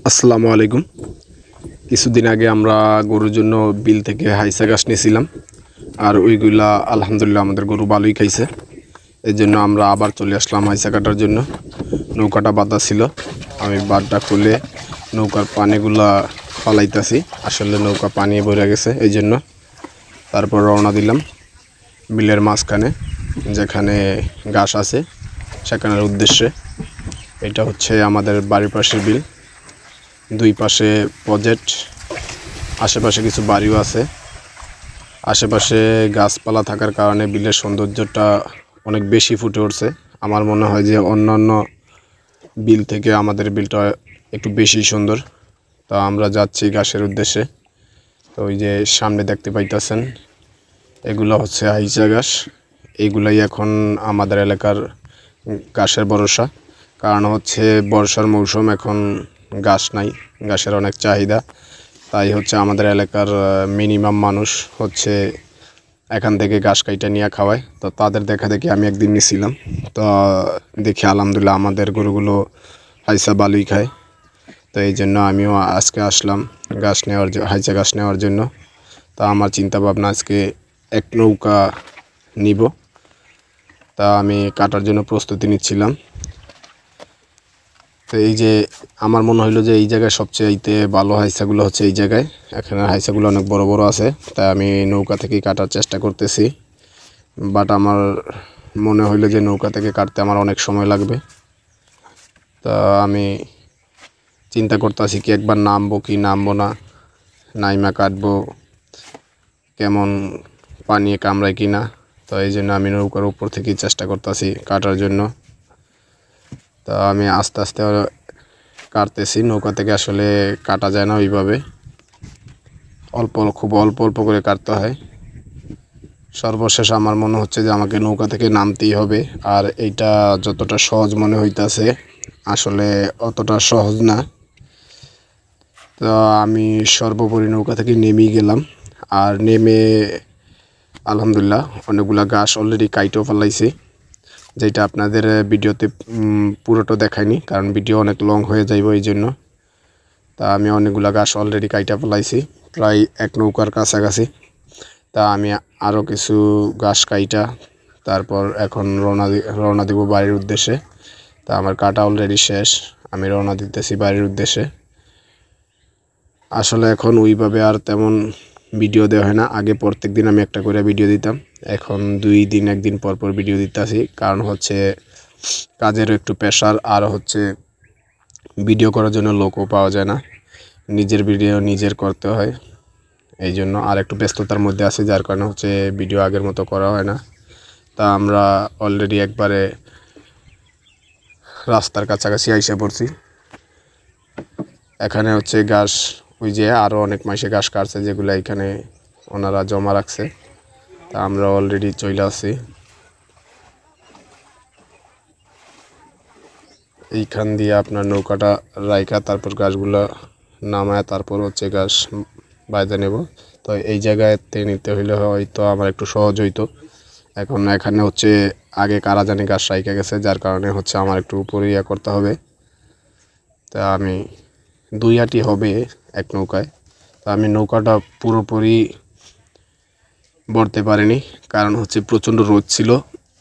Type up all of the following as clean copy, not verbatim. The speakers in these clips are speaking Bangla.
আসসালামু আলাইকুম। কিছুদিন আগে আমরা গরুর জন্য বিল থেকে হাইসা ঘাস নিয়েছিলাম, আর ওইগুলা আলহামদুলিল্লাহ আমাদের গরু ভালোই খাইছে। এই জন্য আমরা আবার চলে আসলাম হাইসা কাটার জন্য। নৌকাটা বাঁধা ছিল, আমি বাঁধটা খুলে নৌকার পানিগুলা ফালাইতেছি। আসলে নৌকা পানি ভরে গেছে, এই জন্য তারপর রওনা দিলাম বিলের মাঝখানে যেখানে ঘাস আছে সেখানের উদ্দেশ্যে। এটা হচ্ছে আমাদের বাড়ির পাশের বিল, দুই পাশে প্রজেক্ট, আশেপাশে কিছু বাড়িও আছে। আশেপাশে গাছপালা থাকার কারণে বিলের সৌন্দর্যটা অনেক বেশি ফুটে উঠছে। আমার মনে হয় যে অন্যান্য বিল থেকে আমাদের বিলটা একটু বেশি সুন্দর। তা আমরা যাচ্ছি ঘাসের উদ্দেশ্যে। তো ওই যে সামনে দেখতে পাইতেছেন, এগুলো হচ্ছে হাইচা ঘাস। এইগুলাই এখন আমাদের এলাকার ঘাসের ভরসা। কারণ হচ্ছে বর্ষার মৌসুম, এখন ঘাস নাই, ঘাসের অনেক চাহিদা। তাই হচ্ছে আমাদের এলাকার মিনিমাম মানুষ হচ্ছে এখান থেকে ঘাস কাইটা নিয়ে খাওয়ায়। তো তাদের দেখা দেখি আমি একদিন নিয়েছিলাম, তো দেখি আলহামদুলিল্লাহ আমাদের গরুগুলো হাইসা ভালোই খায়। তো এই জন্য আমিও আজকে আসলাম হাইচা ঘাস নেওয়ার জন্য। তা আমার চিন্তা ভাবনা আজকে এক নৌকা নিব। তা আমি কাটার জন্য প্রস্তুতি নিচ্ছিলাম। তো এই যে আমার মনে হইলো যে এই জায়গায় সবচেয়ে ভালো হাইসাগুলো হচ্ছে এই জায়গায়। এখানে হাইসাগুলো অনেক বড় বড় আছে, তাই আমি নৌকা থেকে কাটার চেষ্টা করতেছি। বাট আমার মনে হইলো যে নৌকা থেকে কাটতে আমার অনেক সময় লাগবে। তা আমি চিন্তা করতেছি কি একবার নামবো কি নামবো না, নাইমা কাটবো, কেমন পানি কামড়ায় কি না। তো এই জন্য আমি নৌকার উপর থেকেই চেষ্টা করতেছি কাটার জন্য। তা আমি আস্তে আস্তে কাটতেছি। নৌকা থেকে আসলে কাটা যায় না ওইভাবে, খুব অল্প অল্প করে কাটতে হয়। সর্বশেষ আমার মনে হচ্ছে যে আমাকে নৌকা থেকে নামতেই হবে। আর এইটা যতটা সহজ মনে হইতাছে আসলে অতটা সহজ না। তো আমি সর্বোপরি নৌকা থেকে নেমেই গেলাম। আর নেমে আলহামদুলিল্লাহ অনেকগুলা ঘাস অলরেডি কাইটেও ফেলাইছি, যেটা আপনাদের ভিডিওতে পুরোটা দেখায়নি, কারণ ভিডিও অনেক লং হয়ে যাইব এই জন্য। তা আমি অনেকগুলা ঘাস অলরেডি কাইটা ফেলাইছি, প্রায় এক নৌকার কাছাকাছি। তা আমি আরও কিছু ঘাস কাইটা তারপর এখন রওনা দিব বাড়ির উদ্দেশ্যে। তা আমার কাটা অলরেডি শেষ, আমি রওনা দিতেছি বাড়ির উদ্দেশ্যে। আসলে এখন ওইভাবে আর তেমন ভিডিও দেওয়া হয় না। আগে প্রত্যেক দিন আমি একটা করে ভিডিও দিতাম, এখন 2 দিন 1 দিন পর পর ভিডিও দিতেছি। কারণ হচ্ছে কাজেরও একটু প্রেশার, আর হচ্ছে ভিডিও করার জন্য লোকও পাওয়া যায় না, নিজের ভিডিও নিজের করতে হয়। এই জন্য আর একটু ব্যস্ততার মধ্যে আছি, যার কারণে হচ্ছে ভিডিও আগের মতো করা হয় না। তা আমরা অলরেডি একবারে রাস্তার কাছাকাছি আইসা পড়ছি। এখানে হচ্ছে ঘাস, ওই যে আরও অনেক মাসে ঘাস কাটছে যেগুলো এখানে ওনারা জমা রাখছে। তা আমরা অলরেডি চলে আসছি। এইখান দিয়ে আপনার নৌকাটা রাইখা তারপর ঘাসগুলো নামায় তারপর হচ্ছে ঘাস বাইরে নেব। তো এই জায়গাতে নিতে হইলে হয়তো আমার একটু সহজ হইতো। এখন এখানে হচ্ছে আগে কারা জানি ঘাস রাইখা গেছে, যার কারণে হচ্ছে আমার একটু উপরে করতে হবে। তা আমি 2 আটি হবে এক নৌকায়। তা আমি নৌকাটা পুরোপুরি ভরতে পারিনি, কারণ হচ্ছে প্রচণ্ড রোদ ছিল,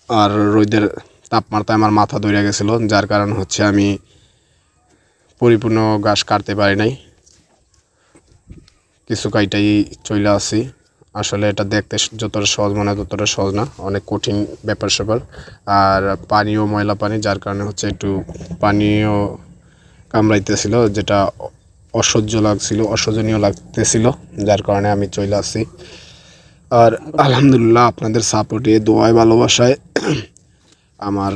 আর রোদের তাপমাত্রায় আমার মাথা ধরে গেছিলো, যার কারণ হচ্ছে আমি পরিপূর্ণ ঘাস কাটতে পারি নাই, কিছু কাইটাই চলে আসি। আসলে এটা দেখতে যতটা সহজ মনে হয় ততটা সহজ না, অনেক কঠিন ব্যাপার স্যাপার। আর পানিও ময়লা পানি, যার কারণে হচ্ছে একটু পানিও কামড়াইতেছিল, যেটা অসহ্যনীয় লাগতেছিল, যার কারণে আমি চলে আসি। আর আলহামদুলিল্লাহ আপনাদের সাপোর্টে, দোয়ায়, ভালোবাসায় আমার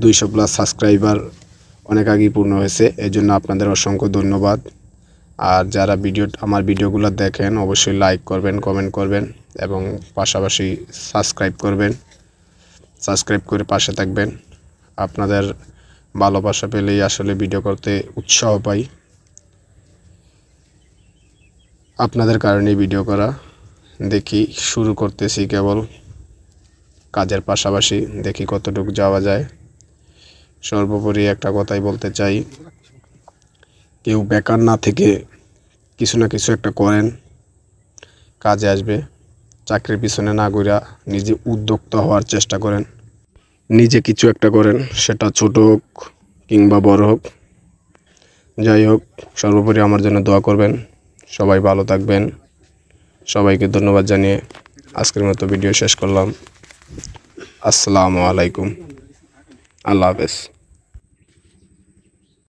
200+ সাবস্ক্রাইবার অনেক আগেই পূর্ণ হয়েছে। এই জন্য আপনাদের অসংখ্য ধন্যবাদ। আর যারা আমার ভিডিওগুলো দেখেন অবশ্যই লাইক করবেন, কমেন্ট করবেন এবং পাশাপাশি সাবস্ক্রাইব করবেন। সাবস্ক্রাইব করে পাশে থাকবেন। আপনাদের ভালোবাসা পেলেই আসলে ভিডিও করতে উৎসাহ পাই। আপনাদের কারণেই ভিডিও করা। দেখি শুরু করতেছি কেবল, কাজের পাশাপাশি দেখি কতটুকু যাওয়া যায়। সর্বোপরি একটা কথাই বলতে চাই, কেউ বেকার না থেকে কিছু না কিছু একটা করেন, কাজে আসবে। চাকরির পিছনে না ঘুরা নিজে উদ্যোক্তা হওয়ার চেষ্টা করেন, নিজে কিছু একটা করেন, সেটা ছোট হোক কিংবা বড় হোক। যাই হোক, সর্বোপরি আমার জন্য দোয়া করবেন। সবাই ভালো থাকবেন। সবাইকে ধন্যবাদ জানিয়ে আজকের মতো ভিডিও শেষ করলাম। আসসালামু আলাইকুম। আল্লাহ হাফেজ।